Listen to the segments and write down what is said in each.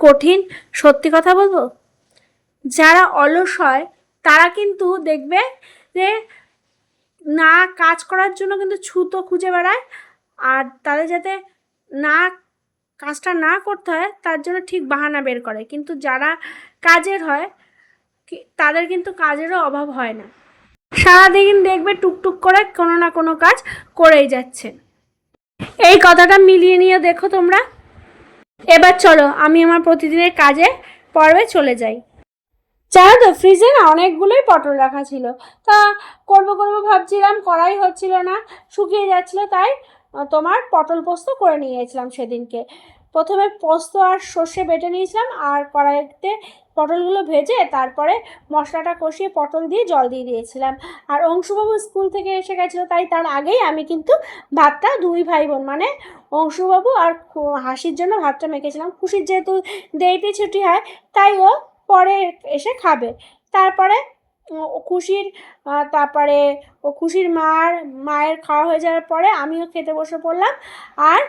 কঠিন, সত্যি কথা বলবো, যারা অলস হয় তারা কিন্তু দেখবে যে না কাজ করার জন্য কিন্তু ছুতো খুঁজে বেড়ায়, আর তাদের যাতে না কাজটা না করতে হয় তার জন্য ঠিক বাহানা বের করে। কিন্তু যারা কাজের হয় তাদের কিন্তু কাজেরও অভাব হয় না, সারাদিন দেখবে টুকটুক করে কোনো না কোনো কাজ করেই যাচ্ছে। এই কথাটা মিলিয়ে নিয়ে দেখো তোমরা। এবার চলো আমি আমার প্রতিদিনের কাজে পর্বে চলে যাই। জানো তো ফ্রিজে না অনেকগুলোই পটল রাখা ছিল, তা করবো ভাবছিলাম, করাই হচ্ছিল না, শুকিয়ে যাচ্ছিল, তাই তোমার পটল পোস্ত করে নিয়ে গেছিলাম সেদিনকে। প্রথমে পোস্ত আর সর্ষে বেটে নিয়েছিলাম, আর কড়াইতে পটলগুলো ভেজে তারপরে মশলাটা কষিয়ে পটল দিয়ে জল দিয়ে দিয়েছিলাম। আর অংশুবাবু স্কুল থেকে এসে গেছিলো, তাই তার আগেই আমি কিন্তু ভাতটা দুই ভাই বোন মানে অংশুবাবু আর হাসির জন্য ভাতটা মেখেছিলাম। খুশির যেহেতু দেরিতে ছুটি হয় তাই ও পরে এসে খাবে। তারপরে খুশির তারপরে খুশির মায়ের খাওয়া হয়ে যাওয়ার পরে আমিও খেতে বসে পড়লাম। আর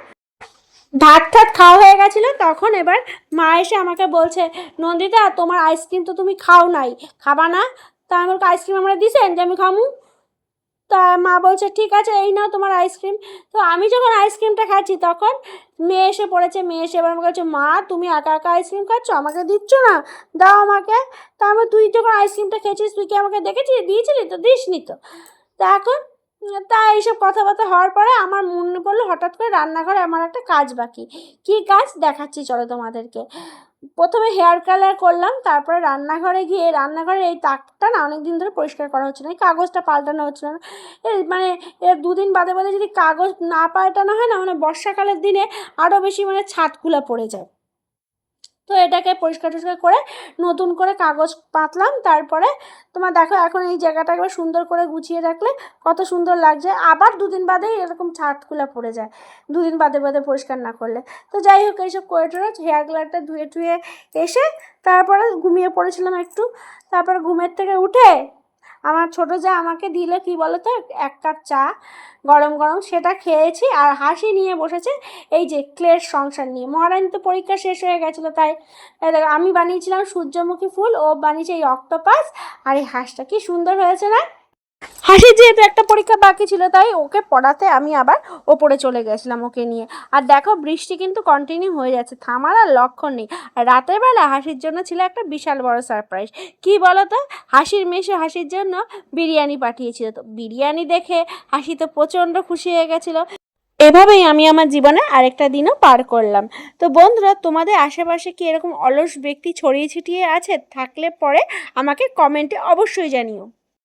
ভাত খাওয়া হয়ে গেছিলো, তখন এবার মা এসে আমাকে বলছে, নন্দিতা তোমার আইসক্রিম তো তুমি খাও নাই, খাবা না? তা আমি আইসক্রিম আমরা দিছেন যে আমি খামু? তা মা বলছে ঠিক আছে এই নাও তোমার আইসক্রিম। তো আমি যখন আইসক্রিমটা খাচ্ছি তখন মেয়ে এসে পড়েছে। মেয়ে এসে এবার আমাকে বলছে, মা তুমি একা একা আইসক্রিম খাচ্ছ, আমাকে দিচ্ছ না, দাও আমাকে। তা আমি তুই যখন আইসক্রিমটা খেয়েছিস তুই কি আমাকে দেখেছিস, দিয়েছিলি তো? দিসনি তো। তা এখন এইসব কথাবার্তা হওয়ার পরে আমার মনে পড়লো হঠাৎ করে রান্নাঘরে আমার একটা কাজ বাকি। কী কাজ দেখাচ্ছি চলো তোমাদেরকে। প্রথমে হেয়ার কালার করলাম, তারপরে রান্নাঘরে গিয়ে রান্নাঘরের এই তাকটা না অনেক দিন ধরে পরিষ্কার করা হচ্ছে না, এই কাগজটা পাল্টানো হচ্ছিল না। মানে এর দুদিন বাদে বাদে যদি কাগজ না পাল্টানো হয় না, মানে বর্ষাকালের দিনে আরও বেশি মানে ছাদগুলো পড়ে যায়। তো এটাকে পরিষ্কার টরিষ্কার করে নতুন করে কাগজ পাতলাম। তারপরে তোমার দেখো এখন এই জায়গাটা একবার সুন্দর করে গুছিয়ে রাখলে কত সুন্দর লাগছে। আবার দুদিন বাদেই এরকম ছাদগুলো পড়ে যায়, দুদিন বাদে বাদে পরিষ্কার না করলে। তো যাই হোক এইসব করে টোরে হেয়ার কালারটা ধুয়ে টুয়ে এসে তারপরে ঘুমিয়ে পড়েছিলাম একটু। তারপরে ঘুমের থেকে উঠে আমার ছোটো যা আমাকে দিল কি বলো তো, এক কাপ চা গরম গরম, সেটা খেয়েছি। আর হাসি নিয়ে বসেছে এই যে ক্লের সংসার নিয়ে। মহারানী তো পরীক্ষা শেষ হয়ে গেছিলো, তাই দেখো আমি বানিয়েছিলাম সূর্যমুখী ফুল, ও বানিয়েছে এই অক্টোপাস। আর এই হাঁসটা কি সুন্দর হয়েছে না? হাসির যেহেতু একটা পরীক্ষা বাকি ছিল তাই ওকে পড়াতে আমি আবার ওপরে চলে গেছিলাম ওকে নিয়ে। আর দেখো বৃষ্টি কিন্তু কন্টিনিউ হয়ে যাচ্ছে, থামার আর লক্ষণ নেই। আর রাতের বেলা হাসির জন্য ছিল একটা বিশাল বড় সারপ্রাইজ। কি বলো তো, হাসির মেশো হাসির জন্য বিরিয়ানি পাঠিয়েছিল। তো বিরিয়ানি দেখে হাসি তো প্রচণ্ড খুশি হয়ে গেছিলো। এভাবেই আমি আমার জীবনে আরেকটা দিনও পার করলাম। তো বন্ধুরা, তোমাদের আশেপাশে কি এরকম অলস ব্যক্তি ছড়িয়ে ছিটিয়ে আছে? থাকলে পরে আমাকে কমেন্টে অবশ্যই জানিও।